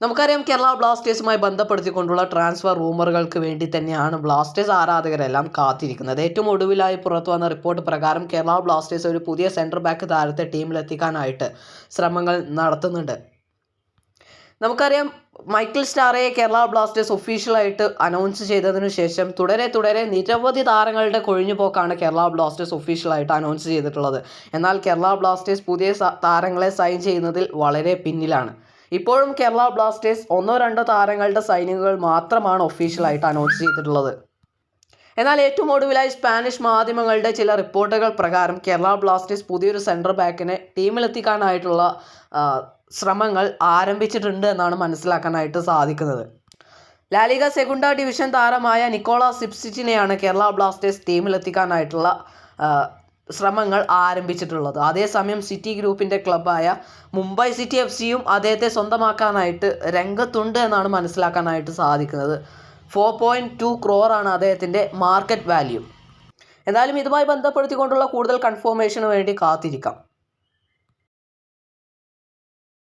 നമുക്കറിയാം കേരള ബ്ലാസ്റ്റേഴ്സുമായി ബന്ധപ്പെടുത്തിക്കൊണ്ടുള്ള ട്രാൻസ്ഫർ റൂമറുകൾക്ക് വേണ്ടി തന്നെയാണ് ബ്ലാസ്റ്റേഴ്സ് ആരാധകരെല്ലാം കാത്തിരിക്കുന്നത്. ഏറ്റവും ഒടുവിലായി പുറത്തു വന്ന റിപ്പോർട്ട് പ്രകാരം കേരള ബ്ലാസ്റ്റേഴ്സ് ഒരു പുതിയ സെൻറ്റർ ബാക്ക് താരത്തെ ടീമിലെത്തിക്കാനായിട്ട് ശ്രമങ്ങൾ നടത്തുന്നുണ്ട്. നമുക്കറിയാം മൈക്കിൾ സ്റ്റാറയെ കേരള ബ്ലാസ്റ്റേഴ്സ് ഒഫീഷ്യലായിട്ട് അനൗൺസ് ചെയ്തതിനു ശേഷം തുടരെ നിരവധി താരങ്ങളുടെ കൊഴിഞ്ഞുപോക്കാണ് കേരള ബ്ലാസ്റ്റേഴ്സ് ഒഫീഷ്യലായിട്ട് അനൗൺസ് ചെയ്തിട്ടുള്ളത്. എന്നാൽ കേരള ബ്ലാസ്റ്റേഴ്സ് പുതിയ താരങ്ങളെ സൈൻ ചെയ്യുന്നതിൽ വളരെ പിന്നിലാണ്. ഇപ്പോഴും കേരള ബ്ലാസ്റ്റേഴ്സ് 1-2 താരങ്ങളുടെ സൈനിങ്ങുകൾ മാത്രമാണ് ഒഫീഷ്യലായിട്ട് അനൗൺസ് ചെയ്തിട്ടുള്ളത്. എന്നാൽ ഏറ്റവും ഒടുവിലായി സ്പാനിഷ് മാധ്യമങ്ങളുടെ ചില റിപ്പോർട്ടുകൾ പ്രകാരം കേരള ബ്ലാസ്റ്റേഴ്സ് പുതിയൊരു സെൻറ്റർ ബാക്കിനെ ടീമിലെത്തിക്കാനായിട്ടുള്ള ശ്രമങ്ങൾ ആരംഭിച്ചിട്ടുണ്ട് എന്നാണ് മനസ്സിലാക്കാനായിട്ട് സാധിക്കുന്നത്. ലാലിഗ സെഗുണ്ട ഡിവിഷൻ താരമായ നിക്കോളാസ് സിപ്സിച്ചിനെയാണ് കേരള ബ്ലാസ്റ്റേഴ്സ് ടീമിലെത്തിക്കാനായിട്ടുള്ള ശ്രമങ്ങൾ ആരംഭിച്ചിട്ടുള്ളത്. അതേസമയം സിറ്റി ഗ്രൂപ്പിൻ്റെ ക്ലബ്ബായ മുംബൈ സിറ്റി FC-യും അദ്ദേഹത്തെ സ്വന്തമാക്കാനായിട്ട് രംഗത്തുണ്ട് എന്നാണ് മനസ്സിലാക്കാനായിട്ട് സാധിക്കുന്നത്. 4.2 crore അദ്ദേഹത്തിൻ്റെ മാർക്കറ്റ് വാല്യൂ. എന്തായാലും ഇതുമായി ബന്ധപ്പെടുത്തിക്കൊണ്ടുള്ള കൂടുതൽ കൺഫർമേഷന് വേണ്ടി കാത്തിരിക്കാം.